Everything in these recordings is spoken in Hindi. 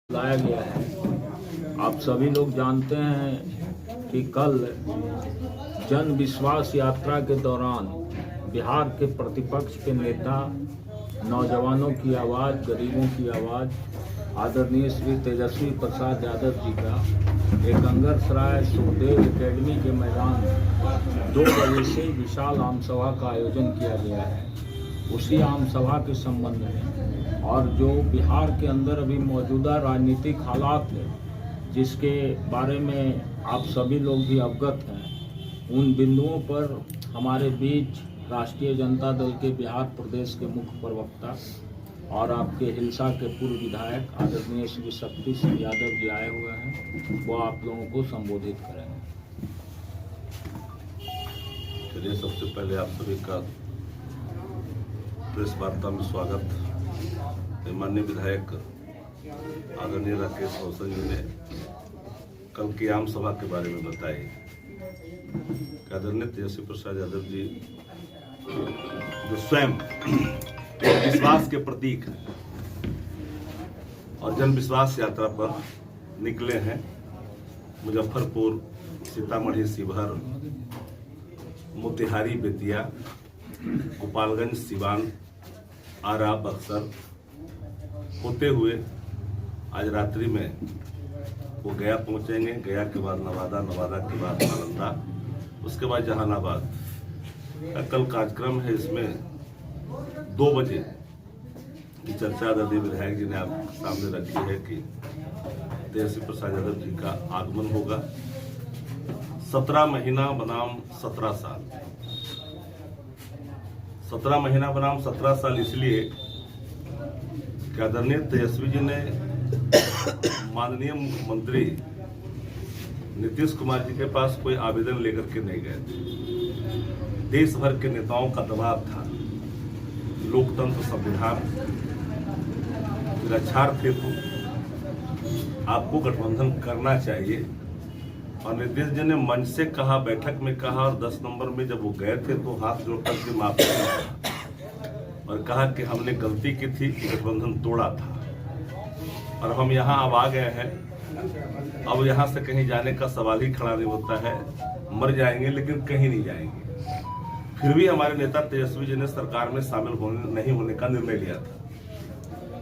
लाया गया है। आप सभी लोग जानते हैं कि कल जन विश्वास यात्रा के दौरान बिहार के प्रतिपक्ष के नेता, नौजवानों की आवाज़, गरीबों की आवाज़, आदरणीय श्री तेजस्वी प्रसाद यादव जी का एक अंगरसराय सुखदेव एकेडमी के मैदान में 2 बजे से विशाल आम सभा का आयोजन किया गया है। उसी आम सभा के संबंध में और जो बिहार के अंदर अभी मौजूदा राजनीतिक हालात है, जिसके बारे में आप सभी लोग भी अवगत हैं, उन बिंदुओं पर हमारे बीच राष्ट्रीय जनता दल के बिहार प्रदेश के मुख्य प्रवक्ता और आपके हिलसा के पूर्व विधायक आदरणीय श्री शक्ति सिंह यादव जी आए हुए हैं। वो आप लोगों को संबोधित करेंगे। चलिए, सबसे पहले आप सभी का प्रेस वार्ता में स्वागत। माननीय विधायक आदरणीय राकेश रोशन जी ने कल की आम सभा के बारे में बताई। आदरणीय तेजस्वी प्रसाद यादव जी जो स्वयं विश्वास के प्रतीक हैं और जन विश्वास यात्रा पर निकले हैं। मुजफ्फरपुर, सीतामढ़ी, शिवहर, मोतिहारी, बेतिया, गोपालगंज, सिवान, आरा, बक्सर होते हुए आज रात्रि में वो गया पहुंचेंगे। गया के बाद नवादा, नवादा के बाद नालंदा, उसके बाद जहानाबाद का कल कार्यक्रम है। इसमें 2 बजे की चर्चा आदरणीय विधायक जी ने आप सामने रखी है कि तेजस्वी प्रसाद यादव जी का आगमन होगा। 17 महीना बनाम 17 साल। 17 महीना बनाम 17 साल इसलिए कि आदरणीय तेजस्वी जी ने माननीय मुख्यमंत्री नीतीश कुमार जी के पास कोई आवेदन लेकर के नहीं गए थे। देश भर के नेताओं का दबाव था। लोकतंत्र, संविधान रक्षार्थ हेतु आपको गठबंधन करना चाहिए। और नीतीश जी ने मंच से कहा, बैठक में कहा, और 10 नंबर में जब वो गए थे तो हाथ जोड़कर के माफी और कहा कि हमने गलती की थी, गठबंधन तोड़ा था और हम यहाँ अब आ गए हैं। अब यहाँ से कहीं जाने का सवाल ही खड़ा नहीं होता है। मर जाएंगे लेकिन कहीं नहीं जाएंगे। फिर भी हमारे नेता तेजस्वी जी ने सरकार में शामिल नहीं होने का निर्णय लिया था,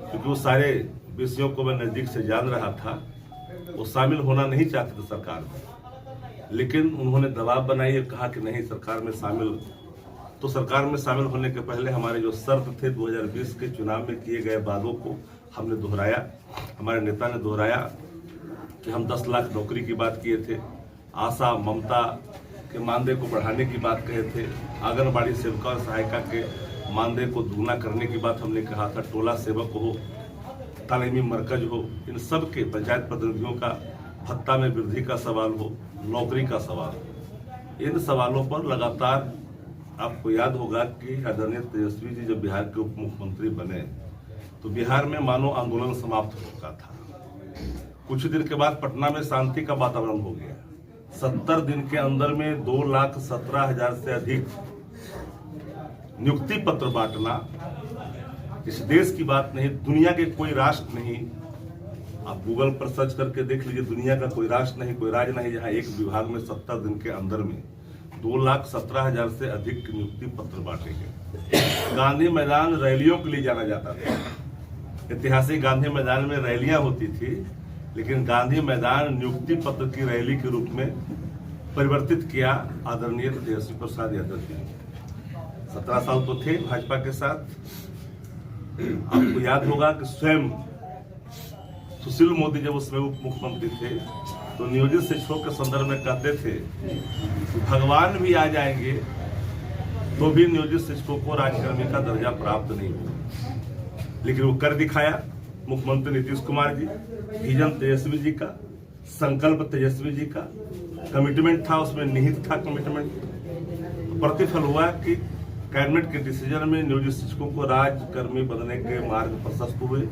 क्योंकि वो सारे विषयों को मैं नजदीक से जान रहा था। वो शामिल होना नहीं चाहते थे सरकार में, लेकिन उन्होंने दबाव बनाई और कहा कि नहीं, सरकार में शामिल। तो सरकार में शामिल होने के पहले हमारे जो शर्त थे 2020 के चुनाव में किए गए वादों को हमने दोहराया। हमारे नेता ने दोहराया कि हम 10 लाख नौकरी की बात किए थे, आशा ममता के मानदेय को बढ़ाने की बात कहे थे, आंगनबाड़ी सेविका और सहायिका के मानदेय को दुगना करने की बात हमने कहा था, टोला सेवक हो, तालीमी मरकज हो, इन सब के पंचायत प्रतिनिधियों का भत्ता में वृद्धि का सवाल हो, नौकरी का सवाल हो। इन सवालों पर लगातार आपको याद होगा कि आदरणीय तेजस्वी जी जब बिहार के उप मुख्यमंत्री बने तो बिहार में मानो आंदोलन समाप्त हो चुका था। कुछ दिन के बाद पटना में शांति का वातावरण हो गया। 70 दिन के अंदर में 2,17,000 से अधिक नियुक्ति पत्र बांटना इस देश की बात नहीं, दुनिया के कोई राष्ट्र नहीं। आप गूगल पर सर्च करके देख लीजिए, दुनिया का कोई राष्ट्र नहीं, कोई राज्य नहीं जहां एक विभाग में 70 दिन के अंदर में 2,17,000 से अधिक नियुक्ति पत्र बांटे गए। गांधी मैदान रैलियों के लिए जाना जाता था। ऐतिहासिक गांधी मैदान में रैलियां होती थी, लेकिन गांधी मैदान नियुक्ति पत्र की रैली के रूप में परिवर्तित किया आदरणीय तेजस्वी प्रसाद यादव जी। 17 साल तो थे भाजपा के साथ। आपको याद होगा कि स्वयं सुशील मोदी जब उसमें उप मुख्यमंत्री थे तो नियोजित शिक्षकों के संदर्भ में कहते थे कि भगवान भी आ जाएंगे तो भी नियोजित शिक्षकों को राजकर्मी का दर्जा प्राप्त नहीं होगा। लेकिन वो कर दिखाया मुख्यमंत्री नीतीश कुमार जी। विजन तेजस्वी जी का, संकल्प तेजस्वी जी का, कमिटमेंट था, उसमें निहित था कमिटमेंट। प्रतिफल हुआ कि कैबिनेट के डिसीजन में नियोजित शिक्षकों को राजकर्मी बनने के मार्ग प्रशस्त हुए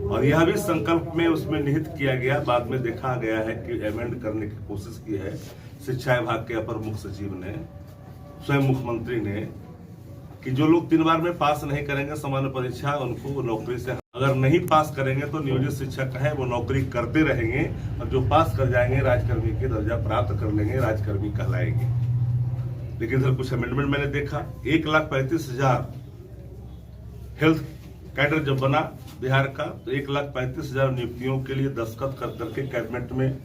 और यह भी संकल्प में उसमें निहित किया गया। बाद में देखा गया है कि अमेंड करने की कोशिश की है शिक्षा विभाग के अपर मुख्य सचिव ने, स्वयं मुख्यमंत्री ने कि जो लोग 3 बार में पास नहीं करेंगे सामान्य परीक्षा, उनको नौकरी से, अगर नहीं पास करेंगे तो नियोजित शिक्षक है वो नौकरी करते रहेंगे, और जो पास कर जाएंगे राजकर्मी के दर्जा प्राप्त कर लेंगे, राजकर्मी कहलाएंगे। लेकिन सर कुछ अमेंडमेंट मैंने देखा, 1,35,000 हेल्थ कैडर जब बना बिहार का, तो 1,35,000 नियुक्तियों के लिए दस्तखत कर करके कैबिनेट में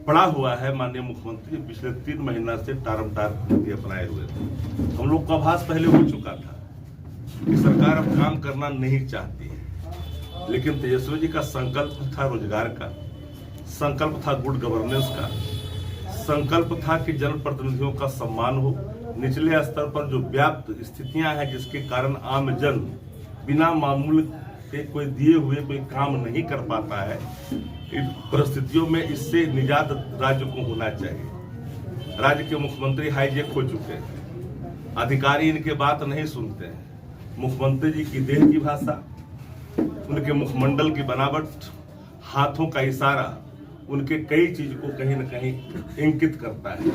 पड़ा हुआ है। माननीय मुख्यमंत्री पिछले 3 महीना से टारमटार नीति अपनाए हुए थे। हम लोग को आभास पहले हो चुका था कि सरकार अब काम करना नहीं चाहती है, लेकिन तेजस्वी जी का संकल्प था रोजगार का, संकल्प था गुड गवर्नेंस का, संकल्प था कि जनप्रतिनिधियों का सम्मान हो। निचले स्तर पर जो व्याप्त स्थितियां हैं जिसके कारण आम जन बिना मामूल के कोई दिए हुए कोई काम नहीं कर पाता है, इन परिस्थितियों में इससे निजात राज्य को होना चाहिए। राज्य के मुख्यमंत्री हाईजेक हो चुके हैं, अधिकारी इनके बात नहीं सुनते हैं। मुख्यमंत्री जी की देह की भाषा, उनके मुखमंडल की बनावट, हाथों का इशारा उनके कई चीज को कहीं न कहीं इंकित करता है।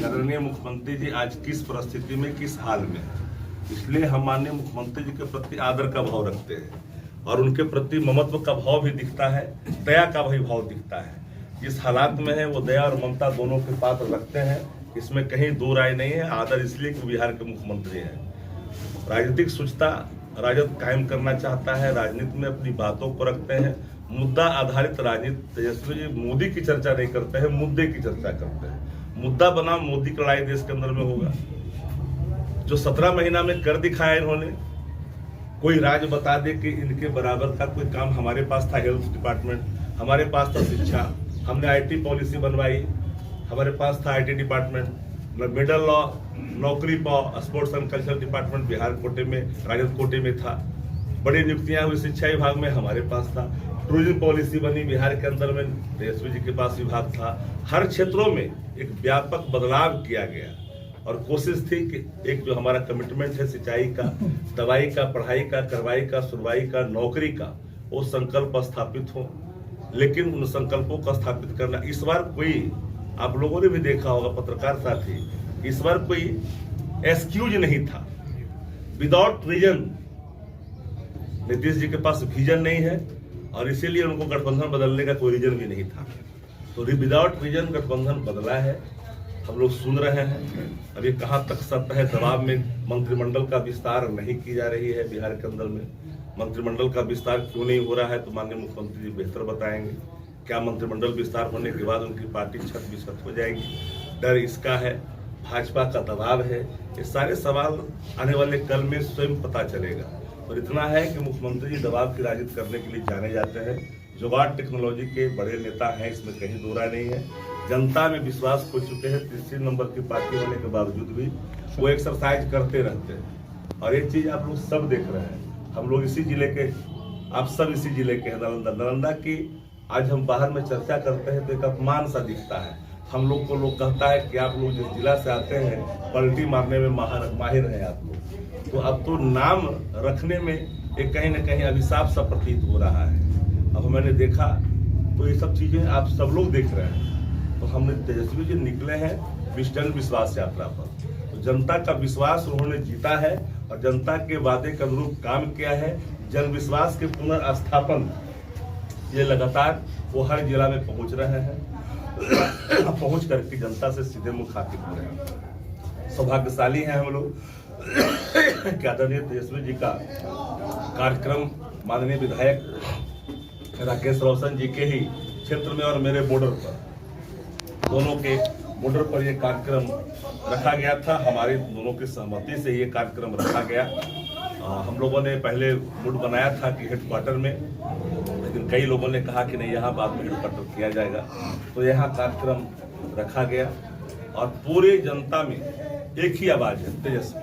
आदरणीय मुख्यमंत्री जी आज किस परिस्थिति में, किस हाल में है। इसलिए हम माननीय मुख्यमंत्री जी के प्रति आदर का भाव रखते हैं और उनके प्रति ममत्व का भाव भी दिखता है, दया का भी भाव दिखता है। जिस हालात में है वो दया और ममता दोनों के पात्र रखते हैं, इसमें कहीं दो राय नहीं है। आदर इसलिए कि बिहार के मुख्यमंत्री हैं। राजनीतिक शुचिता राजद कायम करना चाहता है, राजनीति में अपनी बातों को रखते हैं, मुद्दा आधारित राजनीति। तेजस्वी जी मोदी की चर्चा नहीं करते हैं, मुद्दे की चर्चा करते हैं। मुद्दा बना मोदी की लड़ाई देश के अंदर में होगा। जो 17 महीना में कर दिखाया इन्होंने, कोई राज्य बता दे कि इनके बराबर का कोई काम हमारे पास था। हेल्थ डिपार्टमेंट हमारे पास था, शिक्षा, हमने आईटी पॉलिसी बनवाई, हमारे पास था आईटी डिपार्टमेंट, मिडल लॉ, नौकरी पॉ, sports and cultural department Bihar कोटे में, राजद कोटे में था। बड़ी नियुक्तियां हुई शिक्षा विभाग में, हमारे पास था। टूरिज्म पॉलिसी बनी बिहार के अंदर में, तेजस्वी जी के पास विभाग था। हर क्षेत्रों में एक व्यापक बदलाव किया गया और कोशिश थी कि एक जो हमारा कमिटमेंट है सिंचाई का, दवाई का, पढ़ाई का, करवाई का, सुनवाई का, नौकरी का, वो संकल्प स्थापित हो। लेकिन उन संकल्पों का स्थापित करना इस बार कोई, आप लोगों ने भी देखा होगा पत्रकार साथी, इस बार कोई एक्सक्यूज नहीं था। विदाउट रीजन नीतीश जी के पास विजन नहीं है और इसीलिए उनको गठबंधन बदलने का कोई रीजन भी नहीं था। तो विदाउट रीजन गठबंधन बदला है। हम लोग सुन रहे हैं अब ये कहां तक सत्य है। दबाव में मंत्रिमंडल का विस्तार नहीं की जा रही है बिहार के अंदर में। मंत्रिमंडल का विस्तार क्यों नहीं हो रहा है तो माननीय मुख्यमंत्री जी बेहतर बताएंगे। क्या मंत्रिमंडल विस्तार होने के बाद उनकी पार्टी छत बिछत हो जाएगी? डर इसका है, भाजपा का दबाव है। ये सारे सवाल आने वाले कल में स्वयं पता चलेगा। और इतना है कि मुख्यमंत्री जी दबाव की राजनीति करने के लिए जाने जाते हैं। जुगाड़ टेक्नोलॉजी के बड़े नेता हैं, इसमें कहीं दो राय नहीं है। जनता में विश्वास खो चुके हैं। तीसरे नंबर की पार्टी होने के बावजूद भी वो एक्सरसाइज करते रहते हैं और ये चीज आप लोग सब देख रहे हैं। हम लोग इसी जिले के, आप सब इसी जिले के हैं, नालंदा की। आज हम बाहर में चर्चा करते हैं तो एक अपमान सा दिखता है। हम लोग को लोग कहता है कि आप लोग जिस जिला से आते हैं पलटी मारने में माहिर हैं आप लोग। तो अब तो नाम रखने में एक कहीं न कहीं अभिशाप सा प्रतीत हो रहा है। अब मैंने देखा तो ये सब चीजें आप सब लोग देख रहे हैं। तो हमने तेजस्वी जी निकले हैं जन विश्वास यात्रा पर। तो जनता का विश्वास उन्होंने जीता है और जनता के वादे के अनुरूप काम किया है। जन विश्वास के पुनर्स्थापन ये लगातार वो हर जिला में पहुंच रहे हैं, पहुंच करके जनता से सीधे मुखातिब हो रहे हैं। सौभाग्यशाली हैं हम लोग कि आदरणीय तेजस्वी जी का कार्यक्रम माननीय विधायक राकेश रोशन जी के ही क्षेत्र में और मेरे बॉर्डर पर, दोनों के बॉर्डर पर ये कार्यक्रम रखा गया था। हमारे दोनों की सहमति से ये कार्यक्रम रखा गया। हम लोगों ने पहले मूड बनाया था कि हेडक्वार्टर में, लेकिन कई लोगों ने कहा कि नहीं, यहाँ बाद में हेडक्वार्टर किया जाएगा। तो यहाँ कार्यक्रम रखा गया और पूरे जनता में एक ही आवाज है, तेजस्वी।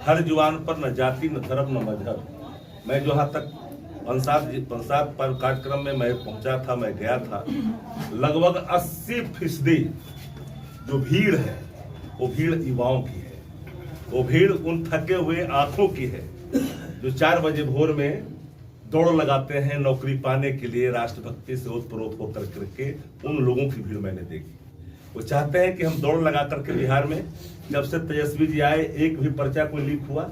हर जुबान पर न जाति, न धर्म, न मजहब। मैं जो यहाँ तक पंचायत पर कार्यक्रम में मैं पहुंचा था, मैं गया था, लगभग 80% जो भीड़ है वो भीड़ युवाओं की है। वो भीड़ उन थके हुए आंखों की है जो 4 बजे भोर में दौड़ लगाते हैं नौकरी पाने के लिए, राष्ट्रभक्ति से ओतप्रोत होकर करके। उन लोगों की भीड़ मैंने देखी। वो चाहते हैं कि हम दौड़ लगा करके बिहार में, जब से तेजस्वी जी आए एक भी पर्चा कोई लीक हुआ,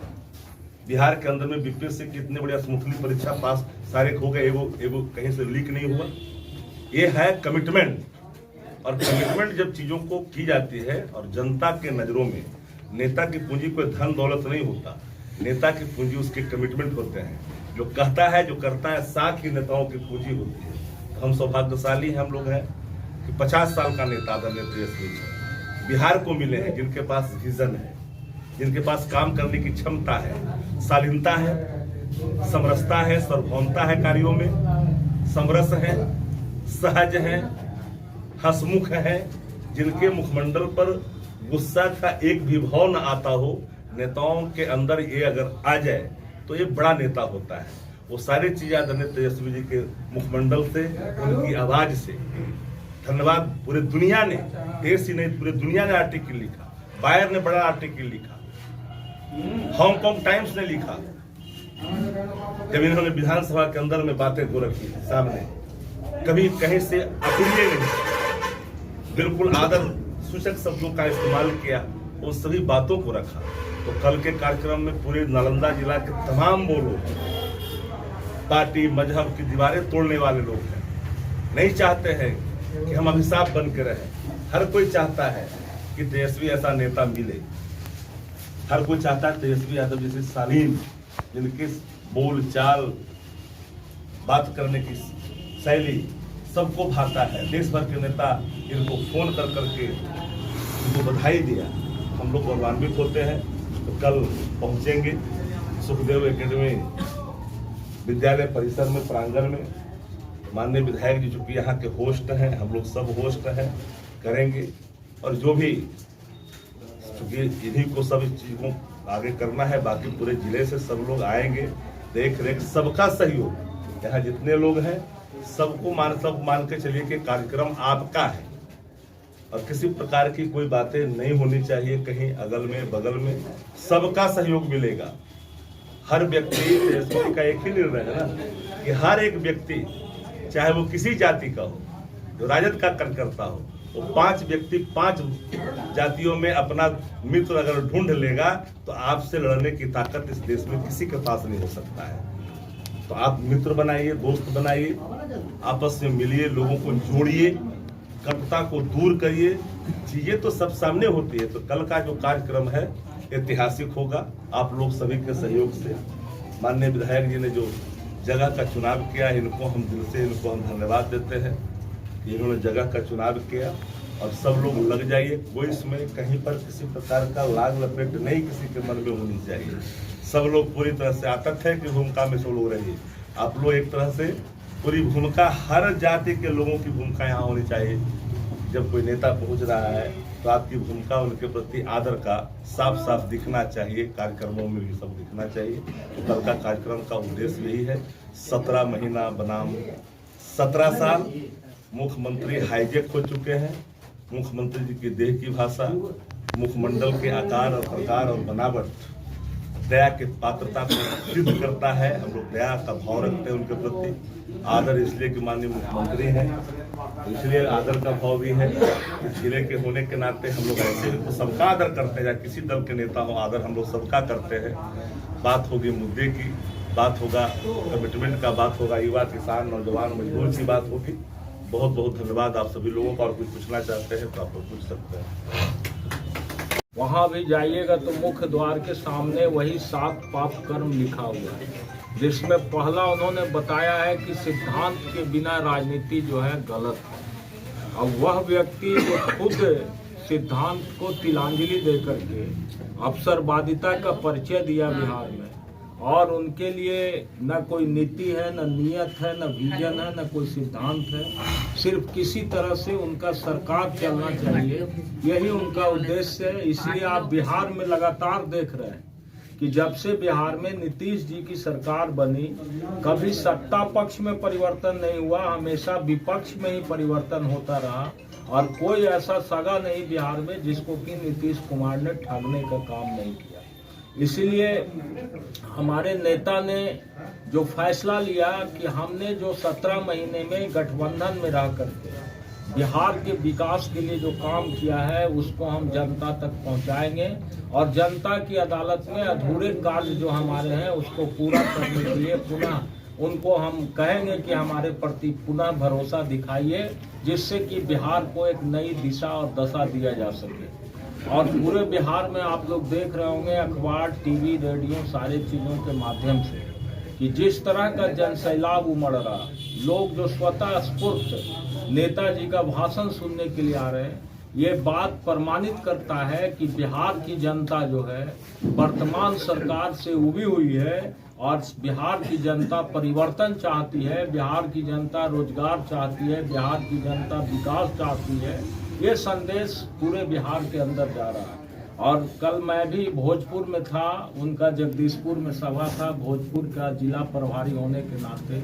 बिहार के अंदर में बीपीएससी की इतनी बढ़िया स्मूथली परीक्षा पास सारे हो गए, एगो कहीं से लीक नहीं हुआ। ये है कमिटमेंट, और कमिटमेंट जब चीजों को की जाती है और जनता के नजरों में, नेता की पूंजी कोई धन दौलत नहीं होता, नेता की पूंजी उसके कमिटमेंट होते हैं। जो कहता है, जो करता है, साथ ही नेताओं की पूंजी होती है। तो हम सौभाग्यशाली हम लोग हैं कि 50 साल का नेता आदरणीय तेजस्वी जी बिहार को मिले हैं, जिनके पास विजन है, जिनके पास काम करने की क्षमता है, शालीनता है, समरसता है, सार्वभौमता है, कार्यों में समरस है, सहज है, हंसमुख है, जिनके मुखमंडल पर गुस्सा का एक भी भाव न आता हो। नेताओं के अंदर ये अगर आ जाए तो ये बड़ा नेता होता है। वो सारी चीजें आदरणीय तेजस्वी जी के मुखमंडल से, उनकी आवाज से। धन्यवाद। पूरे दुनिया ने, देश ही नहीं पूरे दुनिया ने आर्टिकल लिखा, बायर ने बड़ा आर्टिकल लिखा, हांगकांग टाइम्स ने लिखा, जब इन्होंने विधानसभा के अंदर में बातें को रखी सामने, कभी कहीं से अप्रिय नहीं, बिल्कुल आदर सूचक शब्दों का इस्तेमाल किया, उन सभी बातों को रखा। तो कल के कार्यक्रम में पूरे नालंदा जिला के तमाम वो लोग, पार्टी मजहब की दीवारें तोड़ने वाले लोग हैं, नहीं चाहते हैं कि हम अभिशाप बन के रहें। हर कोई चाहता है कि तेजस्वी ऐसा नेता मिले, हर कोई चाहता है तेजस्वी यादव जैसे शालीन, जिनकी बोल चाल, बात करने की शैली सबको भाता है। देश भर के नेता इनको फोन कर करके इनको बधाई दिया। हम लोग गौरवान्वित होते हैं। तो कल पहुंचेंगे सुखदेव एकेडमी विद्यालय परिसर में, प्रांगण में। माननीय विधायक जी चूंकि यहाँ के होस्ट हैं, हम लोग सब होस्ट हैं, करेंगे। और जो भी, चूंकि इन्हीं को सब इस चीज को आगे करना है, बाकी पूरे जिले से सब लोग आएंगे। देख रेख सबका सहयोग, यहाँ जितने लोग हैं सबको मान के चलिए कि कार्यक्रम आपका है, और किसी प्रकार की कोई बातें नहीं होनी चाहिए कहीं अगल में बगल में, सबका सहयोग मिलेगा। हर व्यक्ति, तेजस्वी का एक ही निर्णय है ना कि हर एक व्यक्ति, चाहे वो किसी जाति का हो, जो राजद का कार्यकर्ता हो, वो 5 व्यक्ति 5 जातियों में अपना मित्र अगर ढूंढ लेगा तो आपसे लड़ने की ताकत इस देश में किसी के पास नहीं हो सकता है। तो आप मित्र बनाइए, दोस्त बनाइए, आपस में मिलिए, लोगों को जोड़िए, कटुता को दूर करिए। चीजें तो सब सामने होती है। तो कल का जो कार्यक्रम है ऐतिहासिक होगा। आप लोग सभी के सहयोग से, माननीय विधायक जी ने जो जगह का चुनाव किया, इनको हम दिल से हम धन्यवाद देते हैं। इन्होंने जगह का चुनाव किया और सब लोग लग जाइए। कोई इसमें कहीं पर किसी प्रकार का लाग लपेट नहीं किसी के मन में होनी चाहिए। सब लोग पूरी तरह से आतंक है कि भूमिका में सब लोग रहिए। आप लोग एक तरह से पूरी भूमिका, हर जाति के लोगों की भूमिका यहाँ होनी चाहिए। जब कोई नेता पहुंच रहा है तो आपकी भूमिका, उनके प्रति आदर का साफ साफ दिखना चाहिए, कार्यक्रमों में भी सब दिखना चाहिए। तो कल का कार्यक्रम का उद्देश्य यही है। 17 महीना बनाम 17 साल मुख्यमंत्री हाईजेक हो चुके हैं। मुख्यमंत्री जी की देह की भाषा, मुखमंडल के आकार और प्रकार और बनावट दया के पात्रता को सिद्ध करता है। हम लोग दया का भाव रखते हैं उनके प्रति। आदर इसलिए कि माननीय मुख्यमंत्री हैं, इसलिए आदर का भाव भी है। इस जिले के होने के नाते हम लोग ऐसे तो सबका आदर करते हैं, किसी दल के नेता हो, आदर हम लोग सबका करते हैं। बात होगी मुद्दे की, बात होगा कमिटमेंट का, बात होगा युवा, किसान, नौजवान, मजदूर की बात होगी। बहुत बहुत धन्यवाद आप सभी लोगों का। और कुछ पूछना चाहते हैं तो आप लोग पूछ सकते हैं। वहाँ भी जाइएगा तो मुख्य द्वार के सामने वही 7 पाप कर्म लिखा हुआ है, जिसमें पहला उन्होंने बताया है कि सिद्धांत के बिना राजनीति जो है गलत है। अब वह व्यक्ति जो खुद सिद्धांत को तिलांजलि दे करके अवसरवादिता का परिचय दिया बिहार में, और उनके लिए न कोई नीति है, न नियत है, न विजन है, न कोई सिद्धांत है, सिर्फ किसी तरह से उनका सरकार चलना चाहिए, यही उनका उद्देश्य है। इसलिए आप बिहार में लगातार देख रहे हैं कि जब से बिहार में नीतीश जी की सरकार बनी, कभी सत्ता पक्ष में परिवर्तन नहीं हुआ, हमेशा विपक्ष में ही परिवर्तन होता रहा, और कोई ऐसा सगा नहीं बिहार में जिसको कि नीतीश कुमार ने ठगने का काम नहीं किया। इसलिए हमारे नेता ने जो फैसला लिया कि हमने जो 17 महीने में गठबंधन में रह करके बिहार के विकास के लिए जो काम किया है उसको हम जनता तक पहुंचाएंगे और जनता की अदालत में अधूरे कार्य जो हमारे हैं उसको पूरा करने के लिए पुनः उनको हम कहेंगे कि हमारे प्रति पुनः भरोसा दिखाइए, जिससे कि बिहार को एक नई दिशा और दशा दिया जा सके। और पूरे बिहार में आप लोग देख रहे होंगे अखबार, टीवी, रेडियो, सारे चीज़ों के माध्यम से कि जिस तरह का जनसैलाब उमड़ रहा, लोग जो स्वतः स्फूर्त नेताजी का भाषण सुनने के लिए आ रहे हैं, ये बात प्रमाणित करता है कि बिहार की जनता जो है वर्तमान सरकार से उबी हुई है और बिहार की जनता परिवर्तन चाहती है, बिहार की जनता रोजगार चाहती है, बिहार की जनता विकास चाहती है। ये संदेश पूरे बिहार के अंदर जा रहा है। और कल मैं भी भोजपुर में था, उनका जगदीशपुर में सभा था, भोजपुर का जिला प्रभारी होने के नाते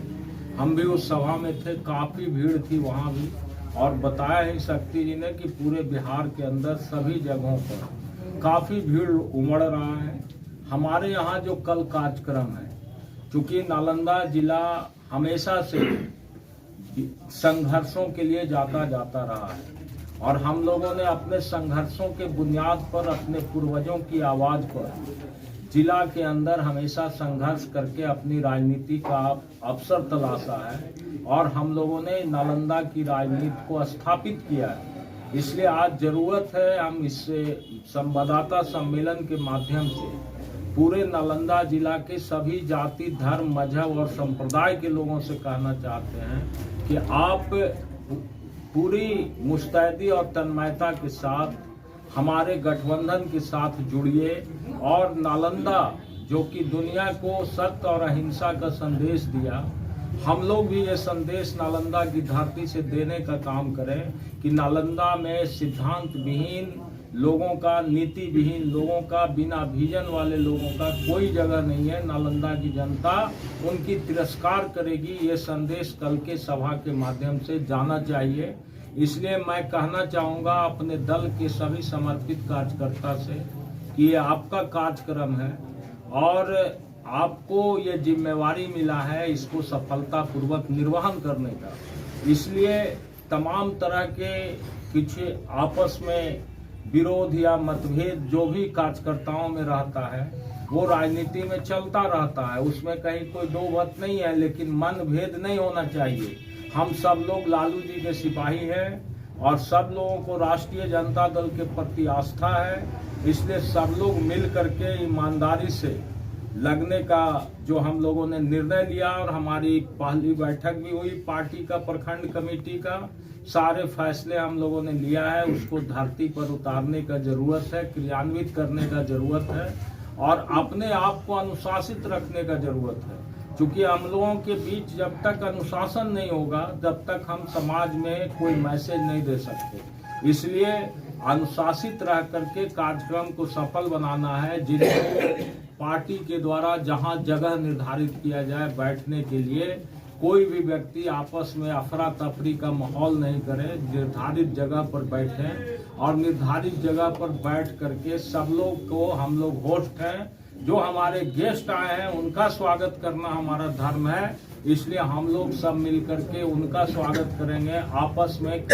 हम भी उस सभा में थे। काफ़ी भीड़ थी वहाँ भी, और बताया ही शक्ति जी ने कि पूरे बिहार के अंदर सभी जगहों पर काफ़ी भीड़ उमड़ रहा है। हमारे यहाँ जो कल कार्यक्रम है, चूँकि नालंदा जिला हमेशा से संघर्षों के लिए जाता रहा है और हम लोगों ने अपने संघर्षों के बुनियाद पर, अपने पूर्वजों की आवाज़ पर जिला के अंदर हमेशा संघर्ष करके अपनी राजनीति का अवसर तलाशा है और हम लोगों ने नालंदा की राजनीति को स्थापित किया है। इसलिए आज जरूरत है हम इससे संवाददाता सम्मेलन के माध्यम से पूरे नालंदा जिला के सभी जाति, धर्म, मजहब और संप्रदाय के लोगों से कहना चाहते हैं कि आप पूरी मुस्तैदी और तन्मयता के साथ हमारे गठबंधन के साथ जुड़िए और नालंदा जो कि दुनिया को सत्य और अहिंसा का संदेश दिया, हम लोग भी ये संदेश नालंदा की धरती से देने का काम करें कि नालंदा में सिद्धांत विहीन लोगों का, नीति विहीन लोगों का, बिना विजन वाले लोगों का कोई जगह नहीं है। नालंदा की जनता उनकी तिरस्कार करेगी, ये संदेश कल के सभा के माध्यम से जाना चाहिए। इसलिए मैं कहना चाहूँगा अपने दल के सभी समर्पित कार्यकर्ता से कि ये आपका कार्यक्रम है और आपको ये जिम्मेवारी मिला है इसको सफलतापूर्वक निर्वहन करने का। इसलिए तमाम तरह के कुछ आपस में विरोध या मतभेद जो भी कार्यकर्ताओं में रहता है वो राजनीति में चलता रहता है, उसमें कहीं कोई दो मत नहीं है, लेकिन मनभेद नहीं होना चाहिए। हम सब लोग लालू जी के सिपाही हैं और सब लोगों को राष्ट्रीय जनता दल के प्रति आस्था है, इसलिए सब लोग मिल करके ईमानदारी से लगने का जो हम लोगों ने निर्णय लिया और हमारी पहली बैठक भी हुई पार्टी का, प्रखंड कमेटी का, सारे फैसले हम लोगों ने लिया है, उसको धरती पर उतारने का जरूरत है, क्रियान्वित करने का जरूरत है और अपने आप को अनुशासित रखने का जरूरत है। क्योंकि हम लोगों के बीच जब तक अनुशासन नहीं होगा तब तक हम समाज में कोई मैसेज नहीं दे सकते। इसलिए अनुशासित रह करके कार्यक्रम को सफल बनाना है, जिनको पार्टी के द्वारा जहां जगह निर्धारित किया जाए बैठने के लिए, कोई भी व्यक्ति आपस में अफरा तफरी का माहौल नहीं करे, निर्धारित जगह पर बैठें और निर्धारित जगह पर बैठ करके सब लोग को, हम लोग होस्ट हैं, जो हमारे गेस्ट आए हैं उनका स्वागत करना हमारा धर्म है। इसलिए हम लोग सब मिलकर के उनका स्वागत करेंगे। आपस में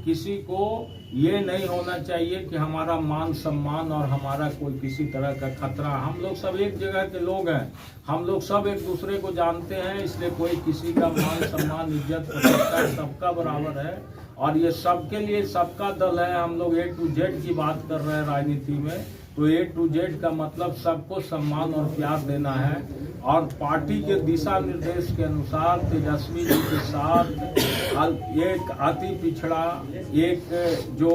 किसी को ये नहीं होना चाहिए कि हमारा मान सम्मान और हमारा कोई किसी तरह का खतरा। हम लोग सब एक जगह के लोग हैं, हम लोग सब एक दूसरे को जानते हैं, इसलिए कोई किसी का मान सम्मान, इज्जत, प्रतिष्ठा सबका बराबर है और ये सबके लिए सबका दल है। हम लोग A to Z की बात कर रहे हैं राजनीति में, तो A to Z का मतलब सबको सम्मान और प्यार देना है और पार्टी के दिशा निर्देश के अनुसार तेजस्वी जी के साथ एक अति पिछड़ा, एक जो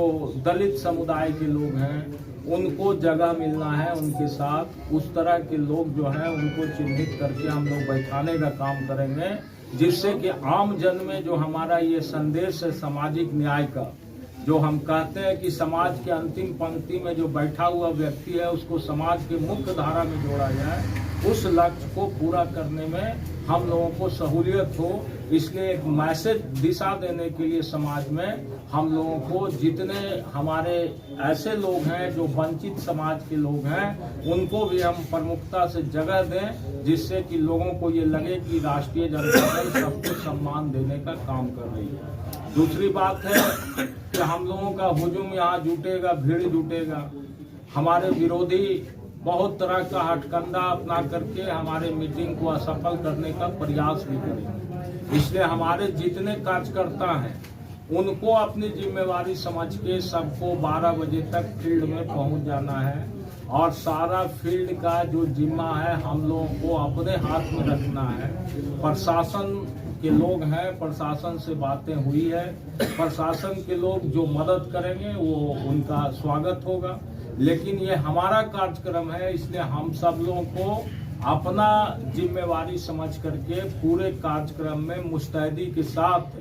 दलित समुदाय के लोग हैं उनको जगह मिलना है, उनके साथ उस तरह के लोग जो हैं उनको चिन्हित करके हम लोग बैठाने का काम करेंगे, जिससे कि आम जन में जो हमारा ये संदेश है सामाजिक न्याय का, जो हम कहते हैं कि समाज के अंतिम पंक्ति में जो बैठा हुआ व्यक्ति है उसको समाज के मुख्य धारा में जोड़ा जाए, उस लक्ष्य को पूरा करने में हम लोगों को सहूलियत हो। इसलिए एक मैसेज दिशा देने के लिए समाज में हम लोगों को जितने हमारे ऐसे लोग हैं जो वंचित समाज के लोग हैं उनको भी हम प्रमुखता से जगह दें, जिससे कि लोगों को ये लगे कि राष्ट्रीय जनता दल सबको सम्मान देने का काम कर रही है। दूसरी बात है कि हम लोगों का हुजूम यहाँ जुटेगा, भीड़ जुटेगा। हमारे विरोधी बहुत तरह का हथकंडा अपना करके हमारे मीटिंग को असफल करने का प्रयास भी करेंगे। इसलिए हमारे जितने कार्यकर्ता हैं उनको अपनी जिम्मेवारी समझ के सबको 12 बजे तक फील्ड में पहुंच जाना है और सारा फील्ड का जो जिम्मा है हम लोगों को अपने हाथ में रखना है। प्रशासन के लोग हैं, प्रशासन से बातें हुई है, प्रशासन के लोग जो मदद करेंगे वो उनका स्वागत होगा। लेकिन ये हमारा कार्यक्रम है, इसलिए हम सब लोगों को अपना जिम्मेवारी समझ करके पूरे कार्यक्रम में मुस्तैदी के साथ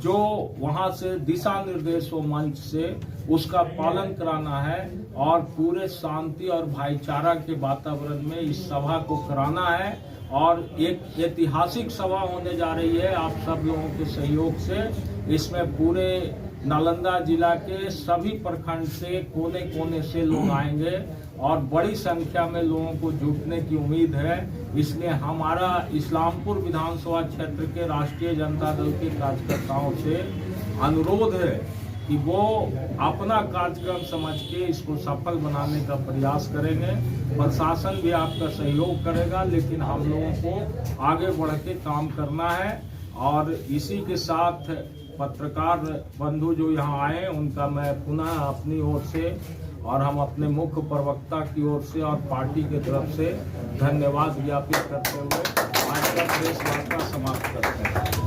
जो वहां से दिशा निर्देश हो मंच से उसका पालन कराना है और पूरे शांति और भाईचारा के वातावरण में इस सभा को कराना है। और एक ऐतिहासिक सभा होने जा रही है आप सब लोगों के सहयोग से। इसमें पूरे नालंदा जिला के सभी प्रखंड से कोने कोने से लोग आएंगे और बड़ी संख्या में लोगों को जुटने की उम्मीद है। इसलिए हमारा इस्लामपुर विधानसभा क्षेत्र के राष्ट्रीय जनता दल के कार्यकर्ताओं से अनुरोध है कि वो अपना कार्यक्रम समझ के इसको सफल बनाने का प्रयास करेंगे। प्रशासन भी आपका सहयोग करेगा, लेकिन हम लोगों को आगे बढ़ के काम करना है। और इसी के साथ पत्रकार बंधु जो यहाँ आए उनका मैं पुनः अपनी ओर से और हम अपने मुख्य प्रवक्ता की ओर से और पार्टी की तरफ से धन्यवाद ज्ञापित करते हुए आज का प्रेस वार्ता समाप्त करते हैं।